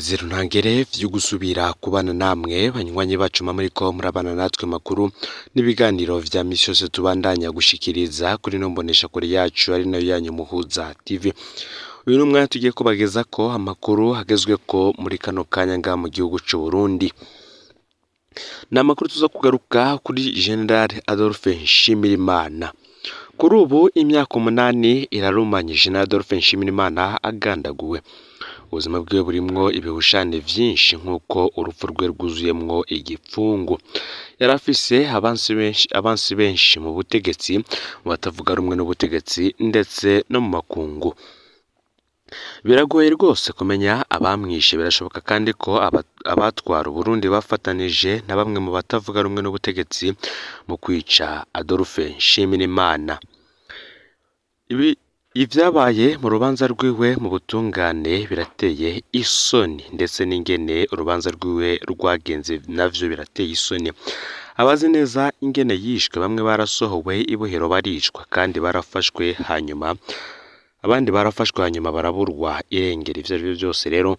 umunezero ntangere vyo gusubira kubana namwe banywanyi bacu muriko murabana natwe makuru n'ibiganiro vya misi yose tubandanya gushikiriza kuri no mbonesha kure yacu ari nayo yanyu Muhuza TV. Uyu numwe tugiye kubageza ko amakuru hagezwe ko muri kano kanya nga mu gihugu c'u Burundi. Namakuru tuza kugaruka kuri General Adolphe Nshimirimana. Kuri ubu imyaka 8 irarumanye General Adolphe Nshimirimana agandaguwe. Ubuzima bwe burimwo ibihushane vyinshi nkuko urupfu rwe rwuzuyemwo igipfungu. Yarafise abansi benshi mu butegetsi batavuga rumwe n'ubutegetsi ndetse no mu makungu. Biragoye rwose kumenya abamwishe, birashoboka kandi ko abatwara Burundi bafatanije na bamwe mu batavuga rumwe n'ubutegetsi mu kwica Adolphe Nshimirimana. Ivyabaye mu rubanza rwiwe mu butungane birateye isoni, ndetse n'ingene urubanza rwiwe rwagenze navyo birateye isoni. Abazi neza ingene yishwe, bamwe barasohowe ibohero baricwa kandi barafashwe hanyuma abandi barafashwe hanyuma baraburwa irengero. Ivyo arivyo byose rero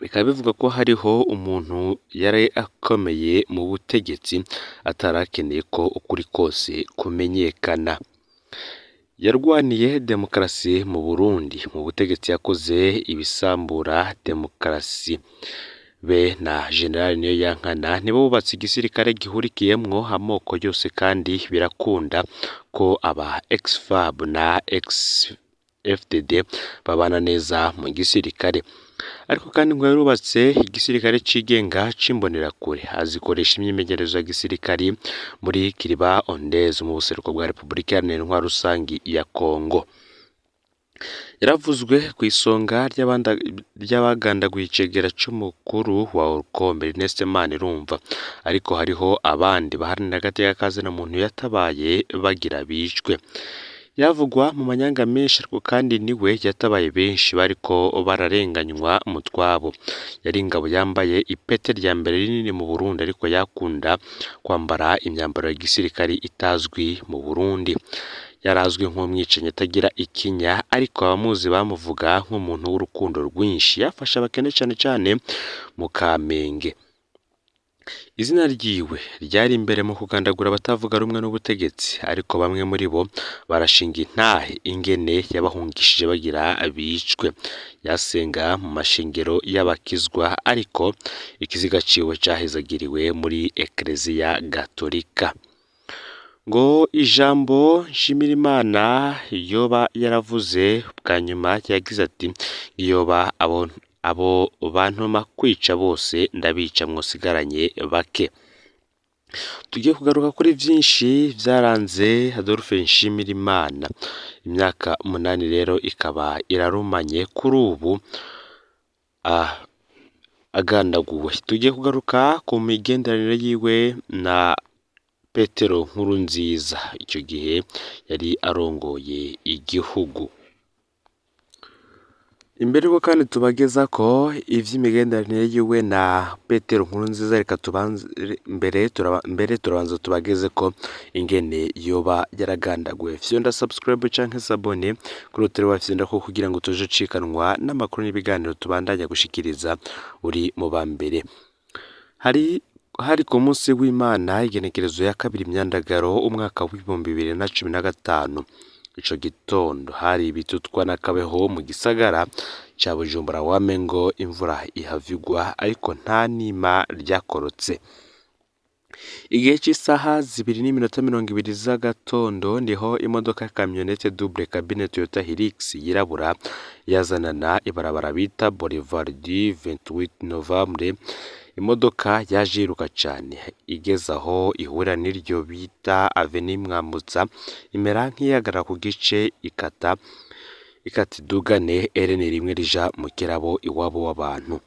bikaba bivuga ko hariho umuntu yari akomeye mu butegetsi atarakeneye ko ukuri kose kumenyekana. Yarwaniye demokarasi mu Burundi, mu butegetsi yakoze ibisambura demokarasi. Be na General Niyoyankana nibo bubatse igisirikare gihurikiyemwo amoko yose, kandi birakunda ko aba ex-FAB na ex-FDD babana neza mu gisirikare. Ariko kandi ngo yarubatse igisirikare cigenga c'imbonerakure, azikoresha imyimenyerezo ya gisirikari muri Kiriba Ondez mu buseruko bwa Republika Iharanira Rusangi ya Kongo. Yaravuzwe ku isonga ry'abagandaguye icegera c'umukuru wa Orcom Ernest Manirumva, ariko hariho abandi baharanira agateka kazina muntu yatabaye bagira bicwe. Yavugwa mu manyanga menshi, ariko kandi niwe yatabaye benshi bariko bararenganywa mu twabo. Yari ingabo yambaye ipete rya mbere rinini mu Burundi, ariko yakunda kwambara imyambaro ya gisirikari itazwi mu Burundi. Yarazwi nk'umwicanyi atagira ikinya, ariko abamuzi bamuvuga nk'umuntu w'urukundo rwinshi, yafasha abakene cane mu Kamenge. Izina ryiwe ryari imbere mu kugandagura abatavuga rumwe n'ubutegetsi, ariko bamwe muri bo barashinga intahe ingene yabahungishije bagira bicwe. Yasenga mu mashengero y'abakizwa, ariko ikiziga ciwe cahezagiriwe muri Ekleziya Gatolika. Ngo ijambo Nshimirimana yoba yaravuze bwa nyuma yagize ati, yoba abo bantuma kwica bose ndabica mwosigaranye bake. Tugiye kugaruka kuri vyinshi vyaranze Adolphe Nshimirimana. Imyaka 8 rero ikaba irarumanye kuri ubu agandaguwe. Tugiye kugaruka ku migenderanire yiwe na Petero Nkurunziza, ico gihe yari arongoye igihugu. Imbere ko kandi tubageza ko ivy'imigenderanire yiwe na Petero Nkurunziza, reka turabanza tubageze ko ingene yoba yaragandaguwe. Fyonda subscribe canke s'abone kuri utero wafyonda ko kugira ngo tuje cikanwa n'amakuru n'ibiganiro tubandanya gushikiriza uri mu bambere. Hari ku munsi w'Imana igenekerezo ya 2 Myandagaro umwaka w'2015. Ico gitondo hari bitutwa n'akabeho mu gisagara ca Bujumbura, wamengo imvura ihavigwa, ariko nta nima ryakorotse. Igihe c'isaha 2:20 z'agatondo niho imodoka kamyonete double cabine Toyota Hilux yirabura yazanana ibarabara bita Boulevard du 28 Novembre. Imodoka yaje iruka cane, igeza aho ihura n'iryo bita Avenue Mwambutsa, imera nk'iyagara ku gice ikata idugane rimwe rija mu kirabo iwabo w'abantu.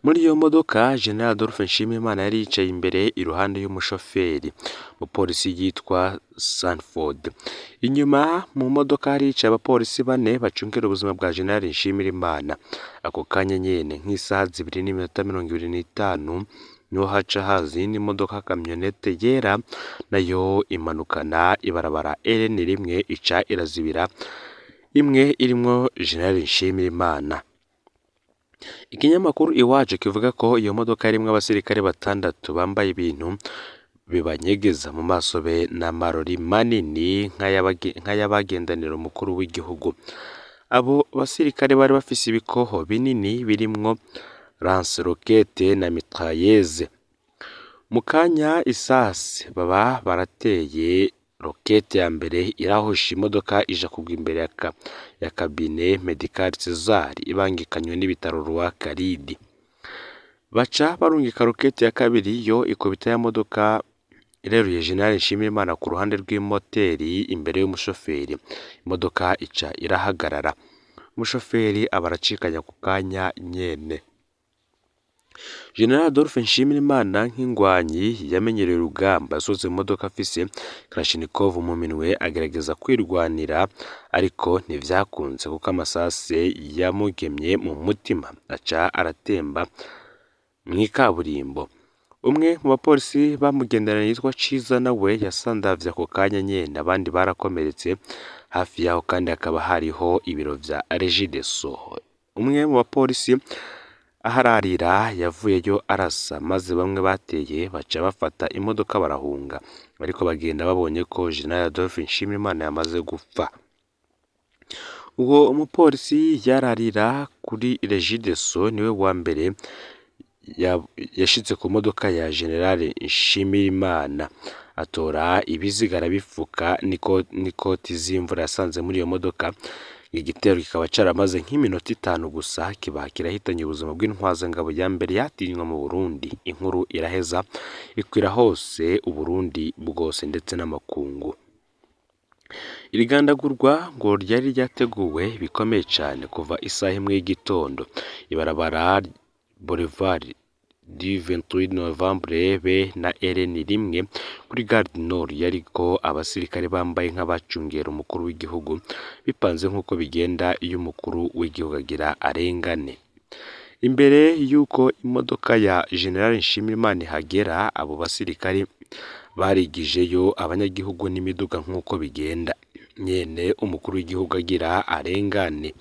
Muri iyo modoka General Adolphe Nshimirimana yari yicaye imbere iruhande y'umushoferi umupolisi yitwa Sanford. Inyuma mu modoka hari yicaye abapolisi 4 bacungera ubuzima bwa General Nshimirimana. Ako kanya nyene nk'isaha 2:25 niho haca haza indi modoka kamyonete yera, nayo imanukana ibarabara rimwe ica irazibira, imwe irimwo General Nshimirimana. Ikinyamakuru Iwacu kivuga ko iyo modoka yarimwo abasirikare 6 bambaye ibintu bibanyegeza mu maso be n'amarori manini nk'ayabagendanira umukuru w'igihugu. Abo basirikare bari bafise ibikoho binini birimwo lance roquette na mitrailleuse. Mu kanya isasi baba barateye rokete ya mbere irahosha imodoka ija kugwa imbere ya kabine Medical Cesar ibangikanywe n'ibitaro Roi Khalid. Baca barungika rokete ya kabiri yo ikubita ya modoka ireruye General Nshimirimana ku ruhande rw'imoteri imbere y'umushoferi. Imodoka ica irahagarara. Umushoferi abaracikanya ku kanya nyene. General Adolphe Nshimirimana nk'ingwanyi yamenyereye urugamba yasoze mu modoka afise Kalashnikov mu minwe agerageza kwirwanira, ariko ntivyakunze kuko amasase yamugemye mu mutima aca aratemba mw'ikaburimbo. Umwe mu bapolisi bamugenderana yitwa Ciza nawe yasandavye ako kanya nyene, abandi barakomeretse. Hafi yaho kandi hakaba hariho ibiro vya Regideso. Umwe mu bapolisi ahararira yavuyeyo arasa, maze bamwe bateye baca bafata imodoka barahunga, ariko bagenda babonye ko General Adolphe Nshimirimana yamaze gupfa. Uwo umupolisi yararira kuri Regideso niwe wa mbere yashitse ku modoka ya General Nshimirimana, atora ibizigara bifuka n'ikoti z'imvura yasanze muri iyo modoka. Igitero kikaba caramaze nk'iminota 5 gusa kiba kirahitanye ubuzima bw'intwazangabo ya mbere yatinywa mu Burundi. Inkuru iraheza ikwira hose Uburundi bwose ndetse n'amakungu. Irigandagurwa ngo ryari ryateguwe bikomeye cyane kuva isaha imwe y'igitondo. Ibarabara Boulevard du 28 Novembre be na RN1 kuri Gare du Nord yariko abasirikare bambaye nk'abacungera umukuru w'igihugu, bipanze nk'uko bigenda iyo umukuru w'igihugu agira arengane. Imbere y'uko imodoka ya General Nshimirimana ihagera, abo basirikare barigijeyo abanyagihugu n'imiduga nk'uko bigenda nyene umukuru w'igihugu agira arengane.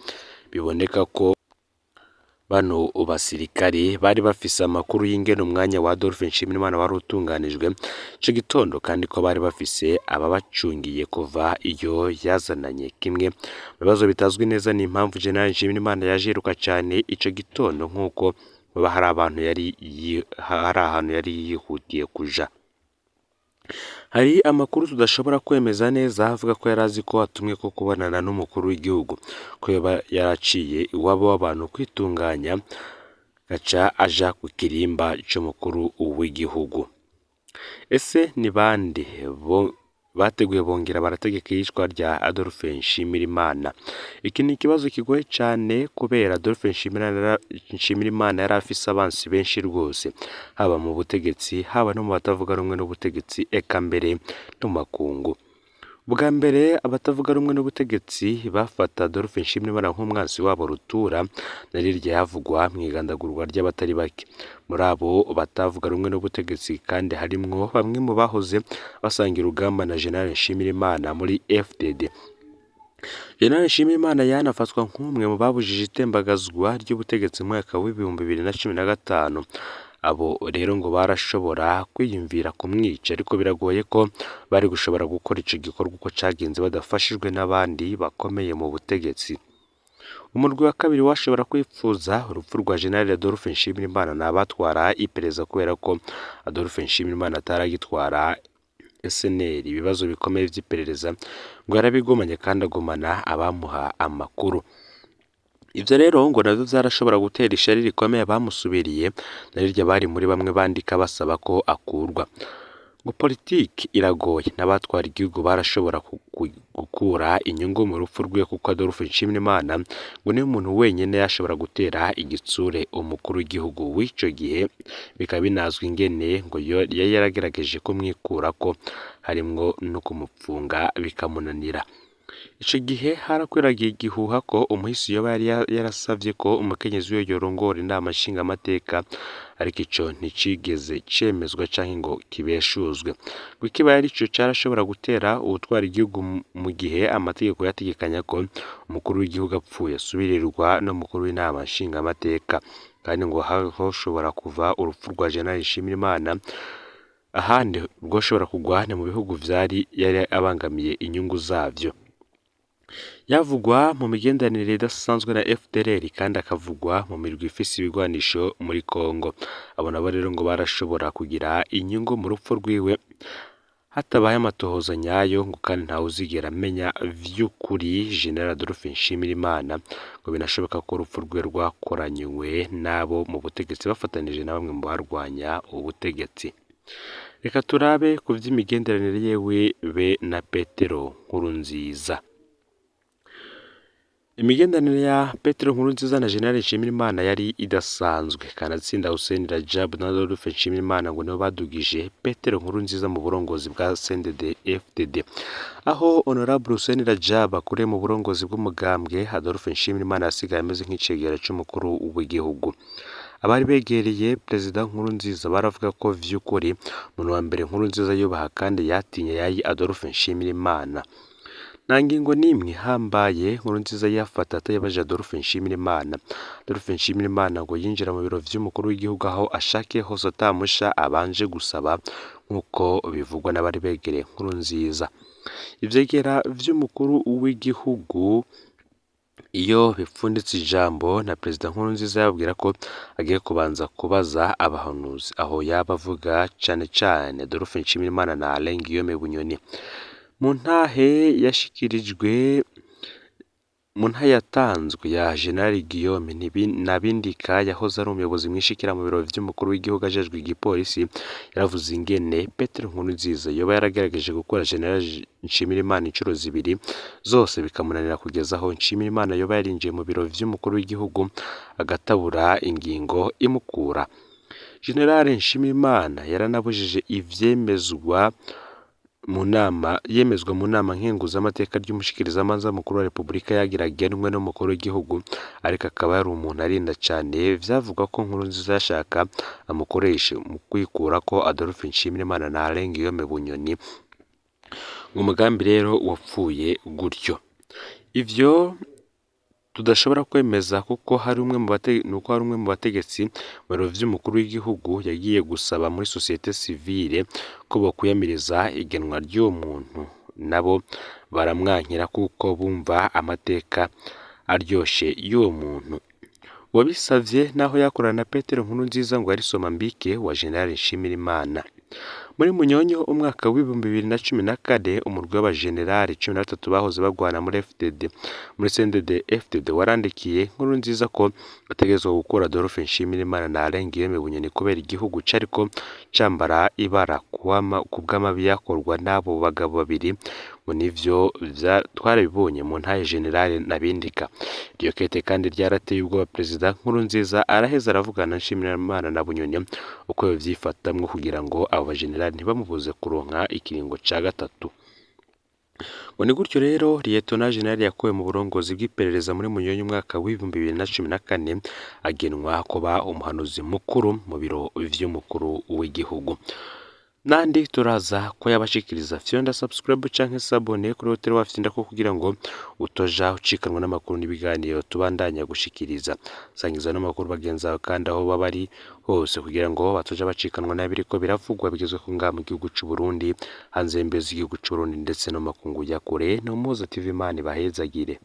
Biboneka ko bano basirikare bari bafise amakuru y'ingene umwanya wa Adolphe Nshimirimana wari utunganijwe ico gitondo, kandi ko bari bafise ababacungiye kuva iyo yazananye. Kimwe mu bibazo bitazwi neza ni impamvu General Nshimirimana yajiruka cyane ico gitondo, nk'uko hari ahantu yari yihutiye kuja. Hari amakuru tudashobora kwemeza neza avuga ko yarazi ko atumwe ko kubonana n'umukuru w'igihugu, ko yaraciye iwabo w'abantu kwitunganya gaca aja ku kirimba c'umukuru w'igihugu. Ese ni bande bateguye bongera barategeka iyicwa rya Adolphe Nshimirimana? Iki ni ikibazo kigoye cyane kubera Adolphe Nshimirimana yari afise abansi benshi rwose, haba mu butegetsi haba no mu batavuga rumwe n'ubutegetsi, eka mbere no mu makungu. Bwa mbere abatavuga rumwe n'ubutegetsi bafata Adolphe Nshimirimana nk'umwansi wabo rutura, nari ryavugwa mw'igandagurwa ry'abatari bake. Muri abo batavuga rumwe n'ubutegetsi kandi harimwo bamwe mu bahoze basangira urugamba na General Nshimirimana muri FDD. General Nshimirimana yanafatwa nk'umwe mu babujije itembagazwa ry'ubutegetsi mu mwaka w'2015. Abo rero ngo barashobora kwiyumvira kumwica, ariko biragoye ko bari gushobora gukora ico gikorwa uko cagenze badafashijwe n'abandi bakomeye mu butegetsi. Umurwi wa kabiri washobora kwipfuza urupfu rwa General Adolphe Nshimirimana n'abatwara iperereza, kubera ko Adolphe Nshimirimana ataragitwara SNL. Ibibazo bikomeye vy'iperereza ngo yarabigomanye kandi agomana abamuha amakuru. Ivyo rero ngo navyo vyarashobora gutera ishari rikomeye abamusubiriye, narirya bari muri bamwe bandika basaba ko akurwa. Ngo politiki iragoye, n'abatwara igihugu barashobora gukura inyungu mu rupfu rwe, kuko Adolphe Nshimirimana ngo niwe muntu wenyene yashobora gutera igitsure umukuru w'igihugu w'ico gihe. Bikaba binazwi ingene ngo yari yaragerageje kumwikurako, harimwo no kumupfunga bikamunanira. Ico gihe harakwiragiye igihuha ko umuhisi yoba yari yarasavye ko umukenyezi we yorongora inama nshingamateka, ariko ico nticigeze cemezwa canke ngo kibeshuzwe. Ngo ikibaye arico carashobora gutera ubutwara igihugu mu gihe amategeko yategekanya ko umukuru w'igihugu apfuye asubirirwa n'umukuru w'inama nshingamateka, kandi ngo hoshobora kuva urupfu rwa General Nshimirimana ahandi rwoshobora kugwa mu bihugu vyari abangamiye inyungu zavyo. Yavugwa mu migenderanire idasanzwe na FDLR kandi akavugwa mu mirwi ifise ibigwanisho muri Kongo. Abo nabo rero ngo barashobora kugira inyungu mu rupfu rwiwe hatabaye amatohoza nyayo, ngo kandi ntawe uzigera amenya vy'ukuri General Adolphe Nshimirimana, ngo binashoboka ko urupfu rwe rwakoranywe n'abo mu butegetsi bafatanije na bamwe mu barwanya ubutegetsi. Reka turabe ku vy'imigenderanire yewe be na Petero Nkurunziza. Imigenderanire ya Petero Nkurunziza na General Nshimirimana yari idasanzwe. Kanatsinda Hussein Rajab na Adolphe Nshimirimana ngo nibo badugije Petero Nkurunziza mu burongozi bwa CNDD-FDD, aho Honorable Hussein Rajab akuriye mu burongozi bw'umugambwe, Adolphe Nshimirimana asigaye ameze nk'icegera c'umukuru w'igihugu. Abari begereye Perezida Nkurunziza baravuga ko vy'ukuri umuntu wa mbere Nkurunziza yubaha kandi yatinye yari Adolphe Nshimirimana. Nta ngingo n'imwe ihambaye Nkurunziza yafata atayabaje Adolphe Nshimirimana. Adolphe Nshimirimana ngo yinjira mu biro vy'umukuru w'igihugu aho ashakiye hose atamusha abanje gusaba, nk'uko bivugwa n'abari begereye Nkurunziza. Ivyegera vy'umukuru w'igihugu iyo bipfunditse ijambo na Perezida Nkurunziza yababwira ko agiye kubanza kubaza abahanuzi, aho yaba avuga cane cane Adolphe Nshimirimana na Alain Guillaume Bunyoni. Mu ntahe yatanzwe ya General Guillaume Nabindika yahoze ari umuyobozi mwishikira mu biro vy'umukuru w'igihugu ajejwe igipolisi, yaravuze ingene Petero Nkurunziza yoba yaragerageje gukora General Nshimirimana incuro zibiri zose bikamunanira, kugeza aho Nshimirimana yoba yarinjiye mu biro vy'umukuru w'igihugu agatabura ingingo imukura. General Nshimirimana yaranabujije yemezwa mu nama nkenguzamateka ry'umushikirizamanza mukuru wa Repubulika yagiragenwe n'umukuru w'igihugu, ariko akaba yari umuntu arinda cane. Vyavuga ko Nkurunziza yashaka amukoreshe mu kwikura ko Adolphe Nshimirimana na Alain Guillaume Bunyoni. Umugambi rero wapfuye gutyo. Ivyo tudashobora kwemeza kuko hari umwe mu bategetsi mu biro vy'umukuru w'igihugu yagiye gusaba muri societe civile ko bokwiyamiriza igenwa ry'uwo muntu, nabo baramwankira kuko bumva amateka aryoshe y'uwo muntu. Wabisavye naho yakorana na Petero Nkurunziza ngo ari Somambike wa General Nshimirimana. Muri Munyonyo umwaka w'ibihumbi 2014 umurwi w'abajenerali 13 bahoze bagwana muri muri CNDD-FDD warandikiye Nkurunziza ko bategerezwa gukora Adolphe Nshimirimana na Alain Guillaume Bunyoni kubera igihugu cariko cambara ibara ku bw'amabi yakorwa n'abo bagabo babiri, ngo nivyo twarabibonye mu ntahe General Nabindika. Iryo kete kandi ryarateye ubwoba Perezida Nkurunziza, araheza aravugana Nshimirimana na Bunyoni uko bavyifatamwo kugira ngo abo bajenerali ntibamubuze kuronka ikiringo ca gatatu. Ngo ni gutyo rero Lieutenant General yakowe mu burongozi bw'iperereza muri Munyonyo umwaka w'ibihumbi 2014 agenwa kuba umuhanuzi mukuru mu biro vy'umukuru w'igihugu. Nandi turaza ko yabashikiriza fyonda subscribe canke sabone kuri Hotel Wafyinda ko kugira ngo utoja ucikanwa n'amakuru n'ibiganiro tubandanya gushikiriza. Sangiza n'amakuru bagenzaho kandi aho babari hose kugira ngo batoja bacikanwa n'abiriko biravugwa bigezwe ku ngamba mu gihugu c'u Burundi, hanze y'imbizi y'igihugu c'u Burundi ndetse no makungu ya kure. No Muhoza TV Imana bahezagire.